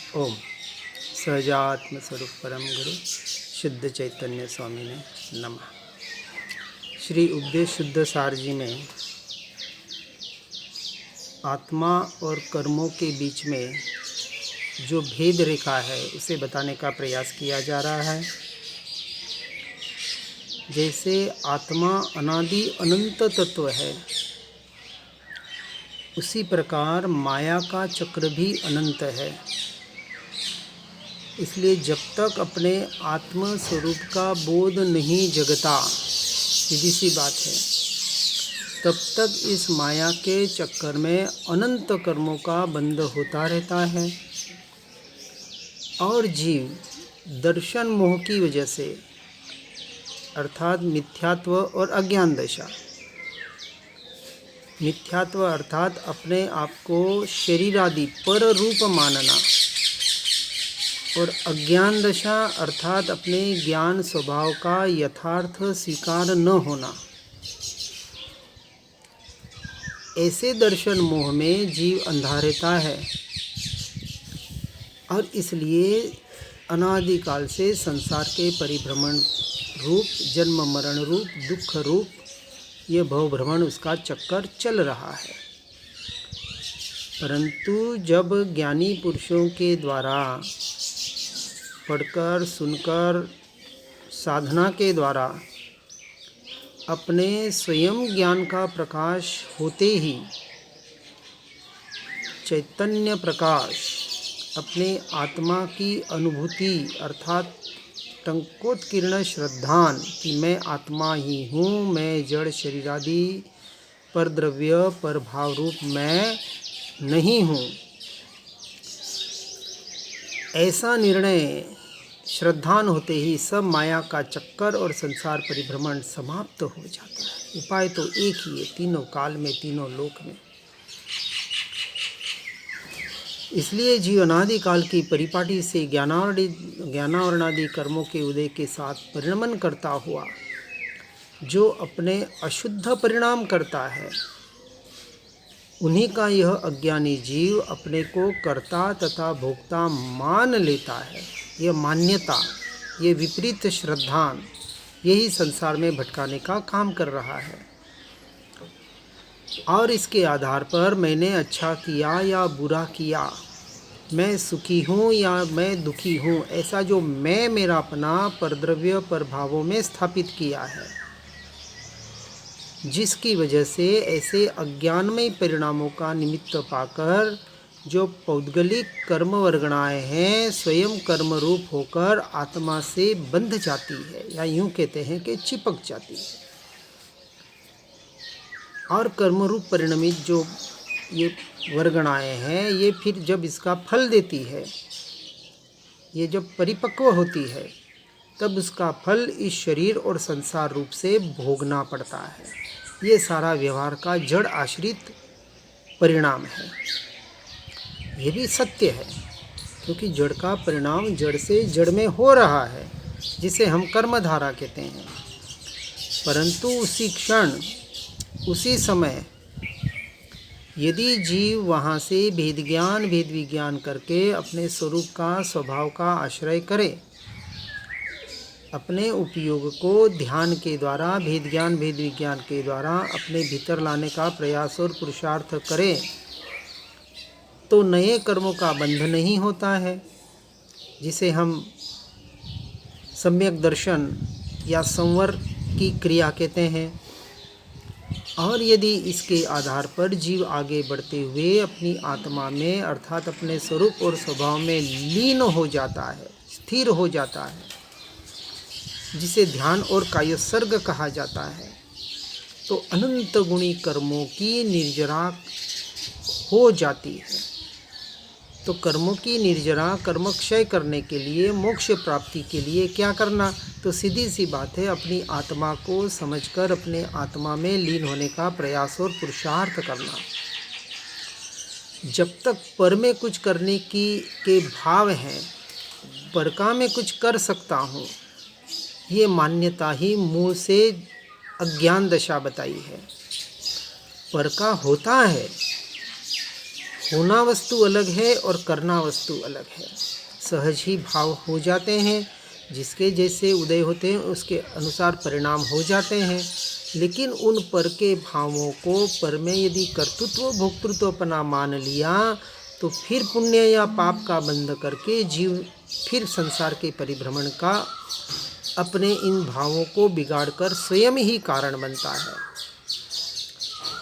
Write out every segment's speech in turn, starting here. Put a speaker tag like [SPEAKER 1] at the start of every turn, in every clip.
[SPEAKER 1] ओम सहजात्म स्वरूप परम गुरु शुद्ध चैतन्य स्वामी ने नमः। श्री उपदेश शुद्ध सार जी में आत्मा और कर्मों के बीच में जो भेद रेखा है उसे बताने का प्रयास किया जा रहा है। जैसे आत्मा अनादि अनंत तत्व है, उसी प्रकार माया का चक्र भी अनंत है। इसलिए जब तक अपने आत्म स्वरूप का बोध नहीं जगता, सीधी सी बात है, तब तक इस माया के चक्कर में अनंत कर्मों का बंध होता रहता है। और जीव दर्शन मोह की वजह से, अर्थात मिथ्यात्व और अज्ञान दशा, मिथ्यात्व अर्थात अपने आप को शरीर आदि पर रूप मानना, और अज्ञान दशा अर्थात अपने ज्ञान स्वभाव का यथार्थ स्वीकार न होना, ऐसे दर्शन मोह में जीव अंधा रहता है। और इसलिए अनादिकाल से संसार के परिभ्रमण रूप, जन्म मरण रूप, दुख रूप ये भव भ्रमण उसका चक्कर चल रहा है। परंतु जब ज्ञानी पुरुषों के द्वारा पढ़कर सुनकर साधना के द्वारा अपने स्वयं ज्ञान का प्रकाश होते ही चैतन्य प्रकाश अपने आत्मा की अनुभूति अर्थात टंकोत्कीर्ण श्रद्धान कि मैं आत्मा ही हूँ, मैं जड़ शरीर आदि पर द्रव्य पर भाव रूप मैं नहीं हूँ, ऐसा निर्णय श्रद्धान होते ही सब माया का चक्कर और संसार परिभ्रमण समाप्त हो जाता है। उपाय तो एक ही है, तीनों काल में, तीनों लोक में। इसलिए जीव अनादि काल की परिपाटी से ज्ञानावरणादि कर्मों के उदय के साथ परिणमन करता हुआ जो अपने अशुद्ध परिणाम करता है, उन्हीं का यह अज्ञानी जीव अपने को कर्ता तथा भोक्ता मान लेता है। यह मान्यता, ये विपरीत श्रद्धान, यही संसार में भटकाने का काम कर रहा है। और इसके आधार पर मैंने अच्छा किया या बुरा किया, मैं सुखी हूँ या मैं दुखी हूँ, ऐसा जो मैं मेरा अपना परद्रव्य पर भावों में स्थापित किया है, जिसकी वजह से ऐसे अज्ञानमय परिणामों का निमित्त पाकर जो पौद्गलिक कर्म वर्गणाएँ हैं स्वयं कर्म रूप होकर आत्मा से बंध जाती है, या यूँ कहते हैं कि चिपक जाती है। और कर्म रूप परिणमित जो ये वर्गणाएँ हैं, ये फिर जब इसका फल देती है, ये जब परिपक्व होती है, तब उसका फल इस शरीर और संसार रूप से भोगना पड़ता है। ये सारा व्यवहार का जड़ आश्रित परिणाम है। ये भी सत्य है, क्योंकि जड़ का परिणाम जड़ से जड़ में हो रहा है, जिसे हम कर्मधारा कहते हैं। परंतु उसी क्षण, उसी समय यदि जीव वहाँ से भेद ज्ञान भेद विज्ञान करके अपने स्वरूप का स्वभाव का आश्रय करे, अपने उपयोग को ध्यान के द्वारा भेद ज्ञान भेद विज्ञान के द्वारा अपने भीतर लाने का प्रयास और पुरुषार्थ करे, तो नए कर्मों का बंध नहीं होता है, जिसे हम सम्यक दर्शन या संवर की क्रिया कहते हैं। और यदि इसके आधार पर जीव आगे बढ़ते हुए अपनी आत्मा में अर्थात अपने स्वरूप और स्वभाव में लीन हो जाता है, स्थिर हो जाता है, जिसे ध्यान और कायोत्सर्ग कहा जाता है, तो अनंत गुणी कर्मों की निर्जरा हो जाती है। तो कर्मों की निर्जरा, कर्मक्षय करने के लिए, मोक्ष प्राप्ति के लिए क्या करना? तो सीधी सी बात है, अपनी आत्मा को समझकर अपने आत्मा में लीन होने का प्रयास और पुरुषार्थ करना। जब तक पर में कुछ करने के भाव हैं, पर का मैं कुछ कर सकता हूँ, ये मान्यता ही मूल से अज्ञान दशा बताई है। पर का होता है, होना वस्तु अलग है और करना वस्तु अलग है। सहज ही भाव हो जाते हैं, जिसके जैसे उदय होते हैं उसके अनुसार परिणाम हो जाते हैं। लेकिन उन पर के भावों को पर में यदि कर्तृत्व भोक्तृत्वपना मान लिया तो फिर पुण्य या पाप का बंध करके जीव फिर संसार के परिभ्रमण का अपने इन भावों को बिगाड़कर स्वयं ही कारण बनता है।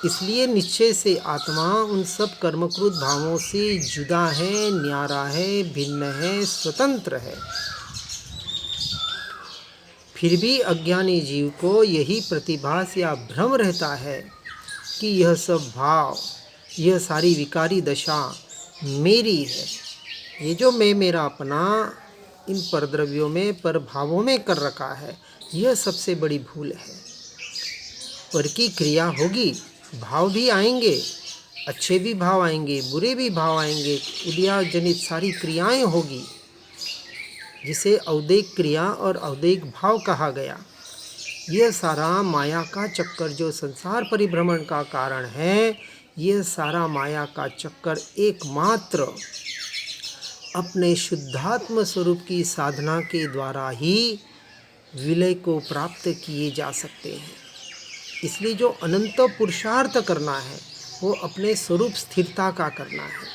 [SPEAKER 1] इसलिए निश्चय से आत्मा उन सब कर्मकृत भावों से जुदा है, न्यारा है, भिन्न है, स्वतंत्र है। फिर भी अज्ञानी जीव को यही प्रतिभास या भ्रम रहता है कि यह सब भाव, यह सारी विकारी दशा मेरी है। ये जो मैं मेरा अपना इन परद्रव्यों में पर भावों में कर रखा है, यह सबसे बड़ी भूल है। पर की क्रिया होगी, भाव भी आएंगे, अच्छे भी भाव आएंगे, बुरे भी भाव आएंगे, उदया जनित सारी क्रियाएं होगी, जिसे अवदैक क्रिया और अवदैक भाव कहा गया। यह सारा माया का चक्कर जो संसार परिभ्रमण का कारण है, यह सारा माया का चक्कर एकमात्र अपने शुद्धात्म स्वरूप की साधना के द्वारा ही विलय को प्राप्त किए जा सकते हैं। इसलिए जो अनंत पुरुषार्थ करना है वो अपने स्वरूप स्थिरता का करना है।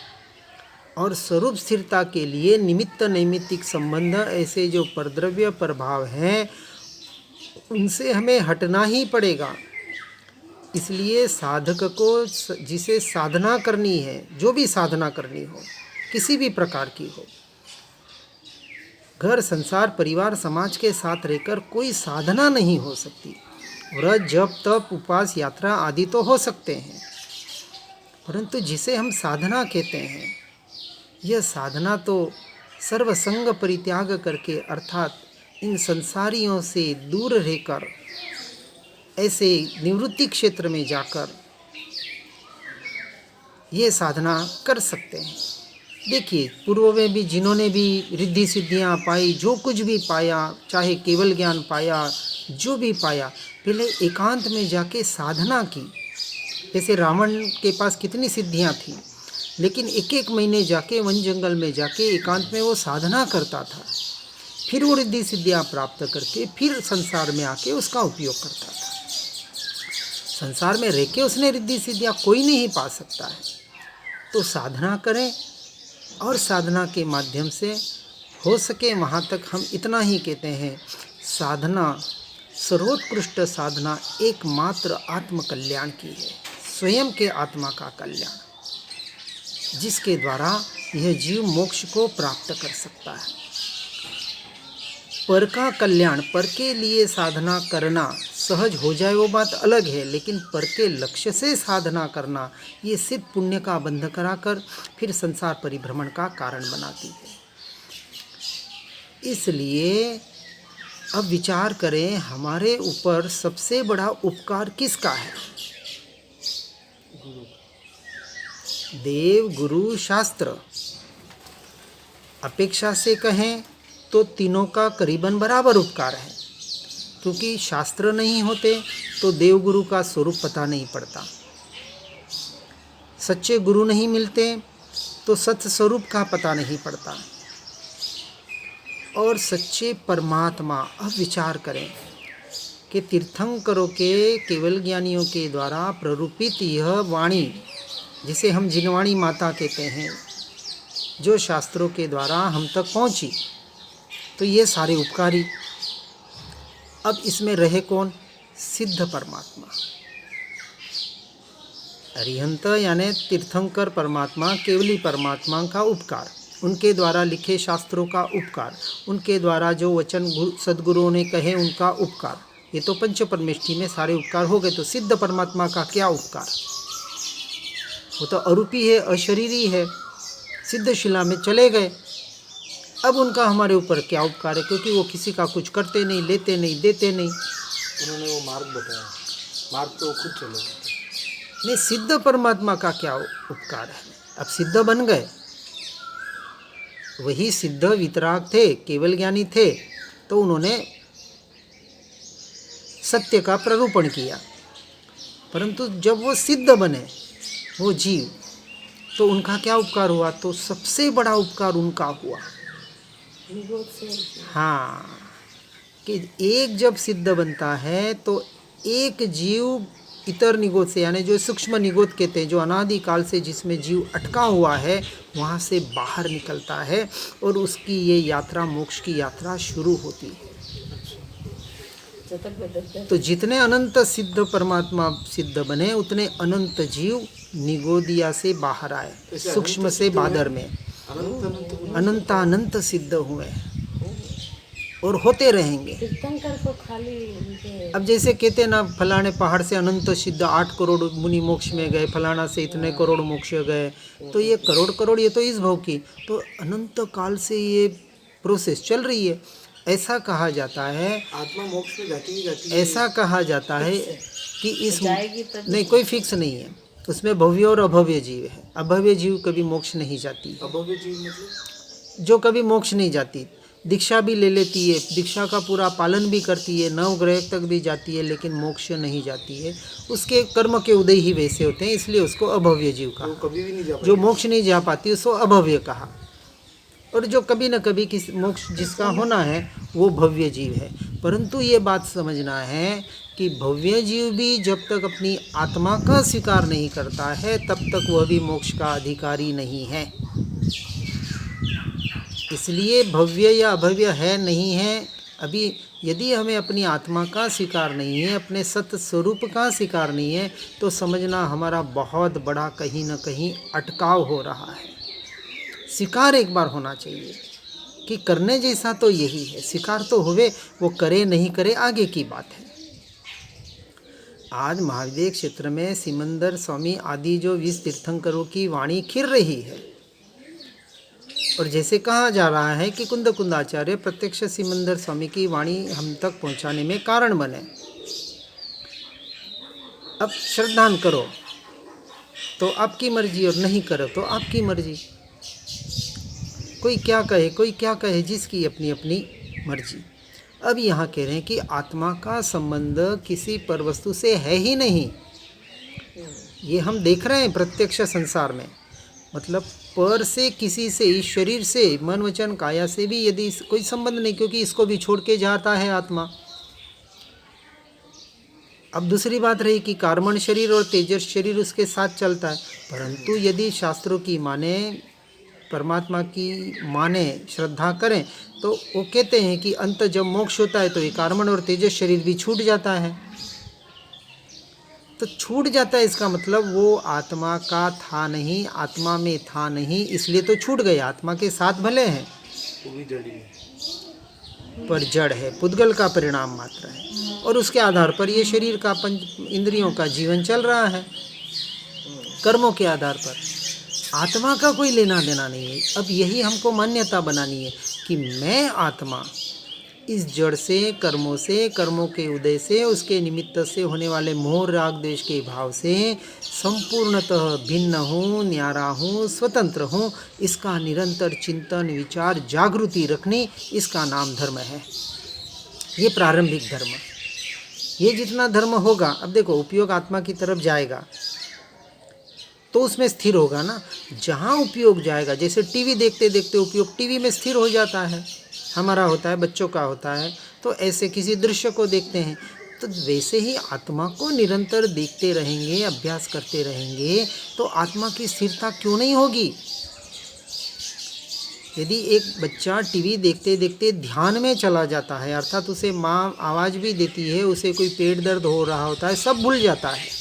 [SPEAKER 1] और स्वरूप स्थिरता के लिए निमित्त नैमित्तिक संबंध ऐसे जो परद्रव्य प्रभाव हैं उनसे हमें हटना ही पड़ेगा। इसलिए साधक को जिसे साधना करनी है, जो भी साधना करनी हो, किसी भी प्रकार की हो, घर संसार परिवार समाज के साथ रहकर कोई साधना नहीं हो सकती। व्रत जप तप उपवास यात्रा आदि तो हो सकते हैं, परंतु जिसे हम साधना कहते हैं, यह साधना तो सर्वसंग परित्याग करके अर्थात इन संसारियों से दूर रहकर ऐसे निवृत्ति क्षेत्र में जाकर ये साधना कर सकते हैं। देखिए, पूर्व में भी जिन्होंने भी रिद्धि सिद्धियाँ पाई, जो कुछ भी पाया, चाहे केवल ज्ञान पाया, जो भी पाया, पहले एकांत में जाके साधना की। जैसे रावण के पास कितनी सिद्धियाँ थी, लेकिन एक एक महीने जाके वन जंगल में जाके एकांत में वो साधना करता था, फिर वो रिद्धि सिद्धियाँ प्राप्त करके फिर संसार में आके उसका उपयोग करता था। संसार में रह के उसने रिद्धि सिद्धियाँ कोई नहीं पा सकता है। तो साधना करें और साधना के माध्यम से हो सके वहाँ तक हम इतना ही कहते हैं, साधना सर्वोत्कृष्ट साधना एकमात्र आत्म कल्याण की है, स्वयं के आत्मा का कल्याण, जिसके द्वारा यह जीव मोक्ष को प्राप्त कर सकता है। पर का कल्याण, पर के लिए साधना करना सहज हो जाए वो बात अलग है, लेकिन पर के लक्ष्य से साधना करना ये सिर्फ पुण्य का बंध कराकर फिर संसार परिभ्रमण का कारण बनाती है। इसलिए अब विचार करें, हमारे ऊपर सबसे बड़ा उपकार किसका है? देव, गुरु, शास्त्र। अपेक्षा से कहें तो तीनों का करीबन बराबर उपकार है, क्योंकि शास्त्र नहीं होते तो देव गुरु का स्वरूप पता नहीं पड़ता, सच्चे गुरु नहीं मिलते तो सत्य स्वरूप का पता नहीं पड़ता, और सच्चे परमात्मा। अब विचार करें कि तीर्थंकरों के केवल ज्ञानियों के द्वारा प्ररूपित यह वाणी, जिसे हम जिनवाणी माता कहते हैं, जो शास्त्रों के द्वारा हम तक पहुंची, तो ये सारे उपकारी। अब इसमें रहे कौन? सिद्ध परमात्मा, अरिहंत यानी तीर्थंकर परमात्मा, केवली परमात्मा का उपकार, उनके द्वारा लिखे शास्त्रों का उपकार, उनके द्वारा जो वचन सद्गुरुओं ने कहे उनका उपकार, ये तो पंच परमेष्ठी में सारे उपकार हो गए। तो सिद्ध परमात्मा का क्या उपकार? वो तो अरूपी है, अशरीरी है, सिद्ध शिला में चले गए। अब उनका हमारे ऊपर क्या उपकार है? क्योंकि वो किसी का कुछ करते नहीं, लेते नहीं, देते नहीं।
[SPEAKER 2] उन्होंने वो मार्ग बताया, मार्ग तो वो खुद चले।
[SPEAKER 1] नहीं, सिद्ध परमात्मा का क्या उपकार है? अब सिद्ध बन गए, वही सिद्ध वितराग थे, केवल ज्ञानी थे, तो उन्होंने सत्य का प्ररूपण किया। परंतु जब वो सिद्ध बने, वो जीव, तो उनका क्या उपकार हुआ? तो सबसे बड़ा उपकार उनका हुआ। हाँ, कि एक जब सिद्ध बनता है तो एक जीव इतर निगोद से, यानी जो सूक्ष्म निगोद कहते हैं, जो अनादिकाल से जिसमें जीव अटका हुआ है, वहाँ से बाहर निकलता है और उसकी ये यात्रा, मोक्ष की यात्रा शुरू होती है। तो जितने अनंत सिद्ध परमात्मा सिद्ध बने, उतने अनंत जीव निगोदिया से बाहर आए, सूक्ष्म से बादर में अनंत अनंत सिद्ध हुए और होते रहेंगे। अब जैसे कहते ना, फलाने पहाड़ से अनंत सिद्ध 8 करोड़ मुनि मोक्ष में गए, फलाना से इतने करोड़ मोक्ष गए, तो ये करोड़ ये तो इस भव की, तो अनंत काल से ये प्रोसेस चल रही है। ऐसा कहा जाता है,
[SPEAKER 2] आत्मा मोक्ष में जाती है।
[SPEAKER 1] ऐसा कहा जाता है कि इस नहीं, कोई फिक्स नहीं है उसमें, भव्य और अभव्य जीव है। अभव्य जीव कभी मोक्ष नहीं जाती।
[SPEAKER 2] अभव्य जीव मतलब
[SPEAKER 1] जो कभी मोक्ष नहीं जाती, दीक्षा भी ले लेती है, दीक्षा का पूरा पालन भी करती है, 9 ग्रह तक भी जाती है, लेकिन मोक्ष नहीं जाती है। उसके कर्म के उदय ही वैसे होते हैं, इसलिए उसको अभव्य जीव कहा।
[SPEAKER 2] कभी भी नहीं जा
[SPEAKER 1] जो मोक्ष नहीं जा पाती उसको अभव्य कहा। और जो कभी न कभी किसी मोक्ष जिसका होना है वो भव्य जीव है। परंतु ये बात समझना है कि भव्य जीव भी जब तक अपनी आत्मा का स्वीकार नहीं करता है, तब तक वह भी मोक्ष का अधिकारी नहीं है। इसलिए भव्य या अभव्य है नहीं है अभी। यदि हमें अपनी आत्मा का स्वीकार नहीं है, अपने सत्य स्वरूप का स्वीकार नहीं है, तो समझना हमारा बहुत बड़ा कहीं न कहीं अटकाव हो रहा है। स्वीकार एक बार होना चाहिए कि करने जैसा तो यही है, स्वीकार तो हुए, वो करे नहीं करे आगे की बात है। आज महाविद्य क्षेत्र में सिमंदर स्वामी आदि जो 20 तीर्थंकरों की वाणी खिर रही है, और जैसे कहा जा रहा है कि कुंद कुंदाचार्य प्रत्यक्ष सिमंदर स्वामी की वाणी हम तक पहुंचाने में कारण बने। अब श्रद्धान करो तो आपकी मर्जी, और नहीं करो तो आपकी मर्जी। कोई क्या कहे, कोई क्या कहे, जिसकी अपनी अपनी मर्जी। अब यहाँ कह रहे हैं कि आत्मा का संबंध किसी पर वस्तु से है ही नहीं। ये हम देख रहे हैं प्रत्यक्ष संसार में, मतलब पर से, किसी से, इस शरीर से, मन वचन काया से भी यदि कोई संबंध नहीं, क्योंकि इसको भी छोड़ के जाता है आत्मा। अब दूसरी बात रही कि कार्बन शरीर और तेजस शरीर उसके साथ चलता है। परंतु यदि शास्त्रों की माने, परमात्मा की माने, श्रद्धा करें, तो वो कहते हैं कि अंत जब मोक्ष होता है तो ये कार्बन और तेजस शरीर भी छूट जाता है। तो छूट जाता है, इसका मतलब वो आत्मा का था नहीं, आत्मा में था नहीं, इसलिए तो छूट गया। आत्मा के साथ भले हैं,
[SPEAKER 2] वो भी जड़ी है,
[SPEAKER 1] पर जड़ है, पुद्गल का परिणाम मात्र है, और उसके आधार पर ये शरीर का, पंच इंद्रियों का जीवन चल रहा है, कर्मों के आधार पर। आत्मा का कोई लेना देना नहीं है। अब यही हमको मान्यता बनानी है कि मैं आत्मा इस जड़ से, कर्मों से, कर्मों के उदय से, उसके निमित्त से होने वाले मोह राग द्वेष के भाव से संपूर्णतः भिन्न हूँ, न्यारा हूँ, स्वतंत्र हूँ। इसका निरंतर चिंतन, विचार, जागृति रखनी, इसका नाम धर्म है। ये प्रारंभिक धर्म। ये जितना धर्म होगा, अब देखो उपयोग आत्मा की तरफ जाएगा तो उसमें स्थिर होगा ना। जहाँ उपयोग जाएगा, जैसे टीवी देखते देखते उपयोग टीवी में स्थिर हो जाता है, हमारा होता है, बच्चों का होता है, तो ऐसे किसी दृश्य को देखते हैं, तो वैसे ही आत्मा को निरंतर देखते रहेंगे, अभ्यास करते रहेंगे, तो आत्मा की स्थिरता क्यों नहीं होगी। यदि एक बच्चा टीवी देखते देखते ध्यान में चला जाता है, अर्थात उसे माँ आवाज़ भी देती है, उसे कोई पेट दर्द हो रहा होता है, सब भूल जाता है,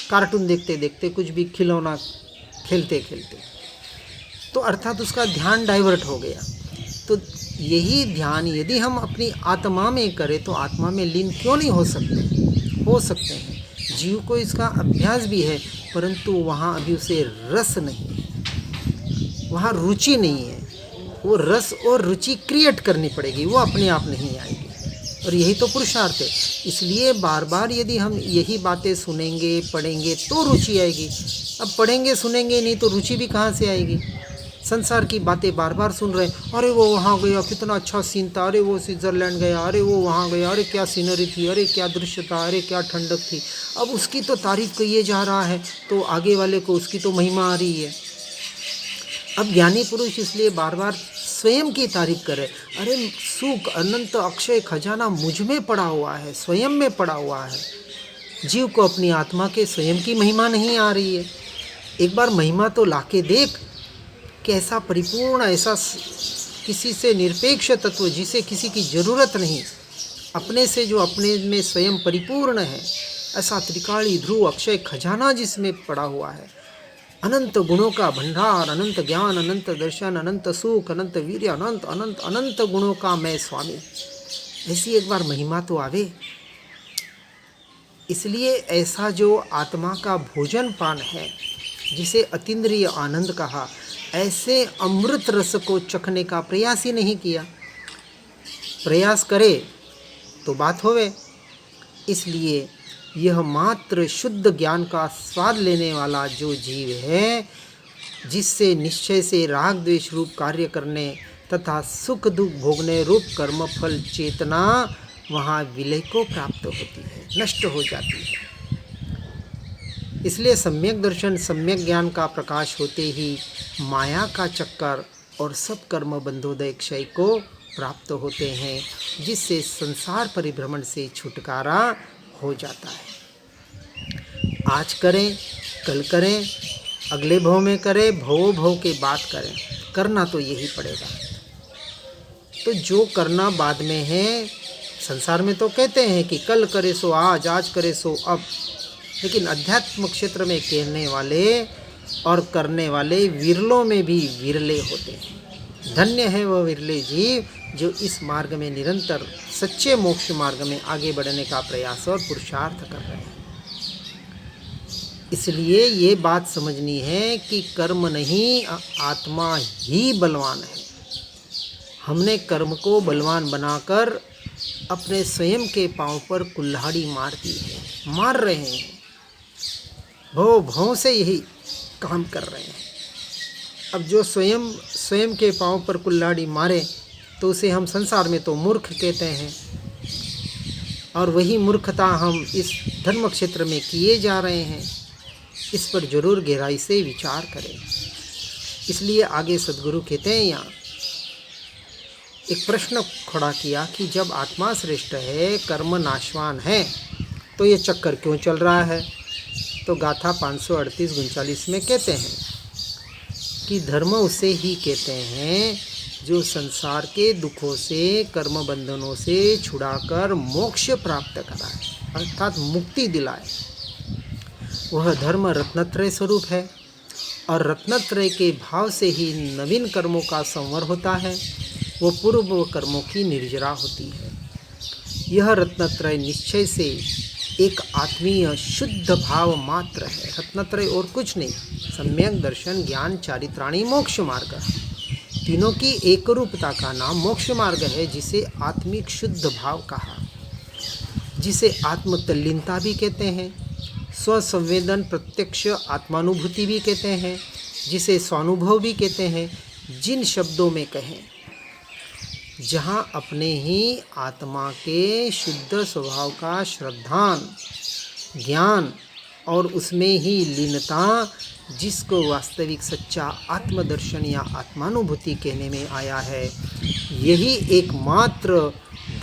[SPEAKER 1] कार्टून देखते देखते, कुछ भी खिलौना खेलते खेलते, तो अर्थात उसका ध्यान डाइवर्ट हो गया। तो यही ध्यान यदि हम अपनी आत्मा में करें तो आत्मा में लीन क्यों नहीं हो सकते हैं। जीव को इसका अभ्यास भी है, परंतु वहाँ अभी उसे रस नहीं है, वहाँ रुचि नहीं है। वो रस और रुचि क्रिएट करनी पड़ेगी, वो अपने आप नहीं आएगी, और यही तो पुरुषार्थ है। इसलिए बार बार यदि हम यही बातें सुनेंगे, पढ़ेंगे, तो रुचि आएगी। अब पढ़ेंगे सुनेंगे नहीं तो रुचि भी कहाँ से आएगी। संसार की बातें बार बार सुन रहे हैं, अरे वो वहाँ गया, कितना अच्छा सीन था, अरे वो स्विट्ज़रलैंड गया, अरे वो वहाँ गया, अरे क्या सीनरी थी, अरे क्या दृश्य था, अरे क्या ठंडक थी। अब उसकी तो तारीफ कहिए जा रहा है, तो आगे वाले को उसकी तो महिमा आ रही है। अब ज्ञानी पुरुष इसलिए बार बार स्वयं की तारीफ करे, अरे सुख अनंत अक्षय खजाना मुझ में पड़ा हुआ है, स्वयं में पड़ा हुआ है। जीव को अपनी आत्मा के स्वयं की महिमा नहीं आ रही है। एक बार महिमा तो लाके देख कि ऐसा परिपूर्ण, ऐसा किसी से निरपेक्ष तत्व जिसे किसी की ज़रूरत नहीं, अपने से जो अपने में स्वयं परिपूर्ण है, ऐसा त्रिकाली ध्रुव अक्षय खजाना जिसमें पड़ा हुआ है, अनंत गुणों का भंडार, अनंत ज्ञान, अनंत दर्शन, अनंत सुख, अनंत वीर्य, अनंत अनंत अनंत गुणों का मैं स्वामी। ऐसी एक बार महिमा तो आवे। इसलिए ऐसा जो आत्मा का भोजन पान है, जिसे अतीन्द्रिय आनंद कहा, ऐसे अमृत रस को चखने का प्रयास ही नहीं किया। प्रयास करे तो बात होवे। इसलिए यह मात्र शुद्ध ज्ञान का स्वाद लेने वाला जो जीव है, जिससे निश्चय से राग द्वेष रूप कार्य करने तथा सुख दुख भोगने रूप कर्म फल चेतना वहाँ विलय को प्राप्त होती है, नष्ट हो जाती है। इसलिए सम्यक दर्शन, सम्यक ज्ञान का प्रकाश होते ही माया का चक्कर और सब कर्म बंधोदय क्षय को प्राप्त होते हैं, जिससे संसार परिभ्रमण से छुटकारा हो जाता है। आज करें, कल करें, अगले भव में करें, भव भव के बाद करें, करना तो यही पड़ेगा। तो जो करना बाद में है, संसार में तो कहते हैं कि कल करे सो आज, आज करे सो अब, लेकिन अध्यात्म क्षेत्र में कहने वाले और करने वाले विरलों में भी विरले होते हैं। धन्य है वह विरले जीव जो इस मार्ग में निरंतर सच्चे मोक्ष मार्ग में आगे बढ़ने का प्रयास और पुरुषार्थ कर रहे हैं। इसलिए ये बात समझनी है कि कर्म नहीं, आत्मा ही बलवान है। हमने कर्म को बलवान बनाकर अपने स्वयं के पांव पर कुल्हाड़ी मार दी है, मार रहे हैं, भव भव से यही काम कर रहे हैं। अब जो स्वयं के पांव पर कुल्हाड़ी मारे तो उसे हम संसार में तो मूर्ख कहते हैं, और वही मूर्खता हम इस धर्म क्षेत्र में किए जा रहे हैं। इस पर जरूर गहराई से विचार करें। इसलिए आगे सद्गुरु कहते हैं, यहाँ एक प्रश्न खड़ा किया कि जब आत्मा श्रेष्ठ है, कर्म नाशवान है, तो ये चक्कर क्यों चल रहा है? तो गाथा 538-39 में कहते हैं कि धर्म उसे ही कहते हैं जो संसार के दुखों से, कर्म बंधनों से छुड़ाकर मोक्ष प्राप्त कराए, अर्थात मुक्ति दिलाए। वह धर्म रत्नत्रय स्वरूप है, और रत्नत्रय के भाव से ही नवीन कर्मों का संवर होता है, वो पूर्व कर्मों की निर्जरा होती है। यह रत्नत्रय निश्चय से एक आत्मीय शुद्ध भाव मात्र है। रत्नत्रय और कुछ नहीं, सम्यक दर्शन, ज्ञान, चारित्राणी, मोक्ष मार्ग, तीनों की एक रूपता का नाम मोक्ष मार्ग है, जिसे आत्मिक शुद्ध भाव कहा, जिसे आत्मतल्लीनता भी कहते हैं, स्वसंवेदन प्रत्यक्ष आत्मानुभूति भी कहते हैं, जिसे स्वानुभव भी कहते हैं। जिन शब्दों में कहें, जहाँ अपने ही आत्मा के शुद्ध स्वभाव का श्रद्धान, ज्ञान और उसमें ही लीनता, जिसको वास्तविक सच्चा आत्मदर्शन या आत्मानुभूति कहने में आया है, यही एकमात्र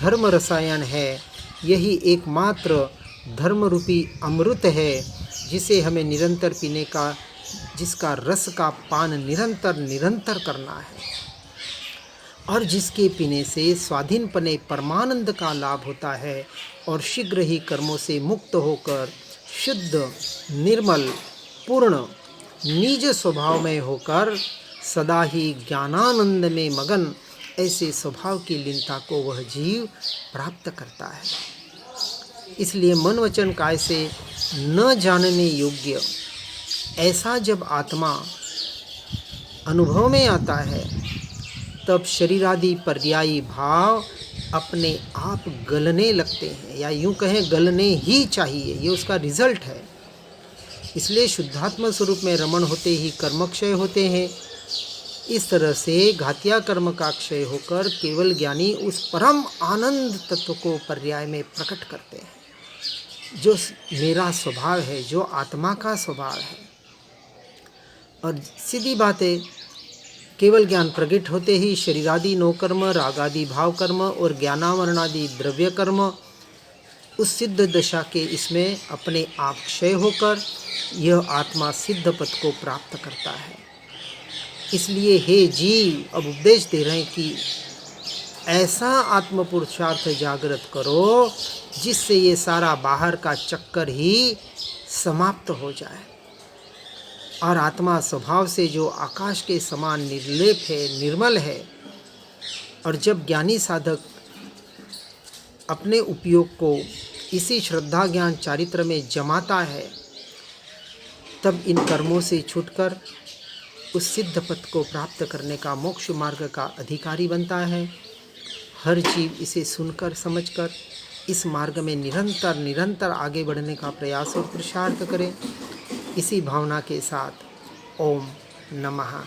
[SPEAKER 1] धर्म रसायन है, यही एकमात्र धर्म रूपी अमृत है, जिसे हमें निरंतर पीने का, जिसका रस का पान निरंतर निरंतर करना है, और जिसके पीने से स्वाधीनपने परमानंद का लाभ होता है, और शीघ्र ही कर्मों से मुक्त होकर शुद्ध, निर्मल, पूर्ण, निज स्वभाव में होकर सदा ही ज्ञानानंद में मगन, ऐसे स्वभाव की लीनता को वह जीव प्राप्त करता है। इसलिए मन वचन काय से न जानने योग्य ऐसा जब आत्मा अनुभव में आता है, तब शरीरादि पर्यायी भाव अपने आप गलने लगते हैं, या यूं कहें गलने ही चाहिए, ये उसका रिजल्ट है। इसलिए शुद्धात्म स्वरूप में रमण होते ही कर्मक्षय होते हैं। इस तरह से घातिया कर्म का क्षय होकर केवल ज्ञानी उस परम आनंद तत्व को पर्याय में प्रकट करते हैं जो मेरा स्वभाव है, जो आत्मा का स्वभाव है। और सीधी बात है, केवल ज्ञान प्रकट होते ही शरीरादि नौकर्म, रागादि भाव कर्म और ज्ञानावरणादि द्रव्य कर्म उस सिद्ध दशा के इसमें अपने आप क्षय होकर यह आत्मा सिद्ध पद को प्राप्त करता है। इसलिए हे जीव, अब उपदेश दे रहे हैं कि ऐसा आत्म पुरुषार्थ जागृत करो जिससे ये सारा बाहर का चक्कर ही समाप्त हो जाए और आत्मा स्वभाव से जो आकाश के समान निर्लेप है, निर्मल है। और जब ज्ञानी साधक अपने उपयोग को इसी श्रद्धा ज्ञान चारित्र में जमाता है, तब इन कर्मों से छूटकर उस सिद्ध पद को प्राप्त करने का, मोक्ष मार्ग का अधिकारी बनता है। हर जीव इसे सुनकर समझकर इस मार्ग में निरंतर आगे बढ़ने का प्रयास और पुरुषार्थ करे। इसी भावना के साथ ओम नमः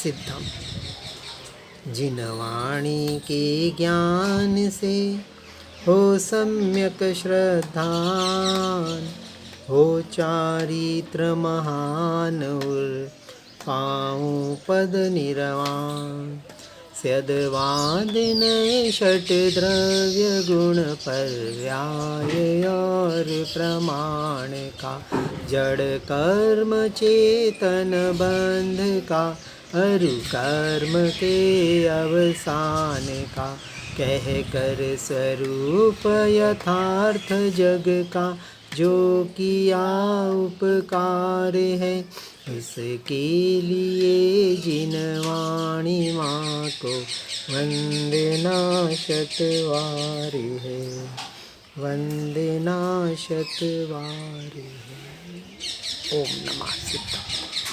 [SPEAKER 1] सिद्धम। जिन वाणी के ज्ञान से हो सम्यक श्रद्धान, हो चारित्र महान और पाऊँ पद निर्वाण। स्यदवाद नए षट द्रव्य गुण पर्याय और प्रमाण का, जड़ कर्म चेतन बंध का, अरु कर्म के अवसान का, कह कर स्वरूप यथार्थ जग का, जो किया उपकार है। इसके लिए जिन वाणी माँ को वंदना शतवार है, वंदना शतवार है। ओम नमः सिद्धाय।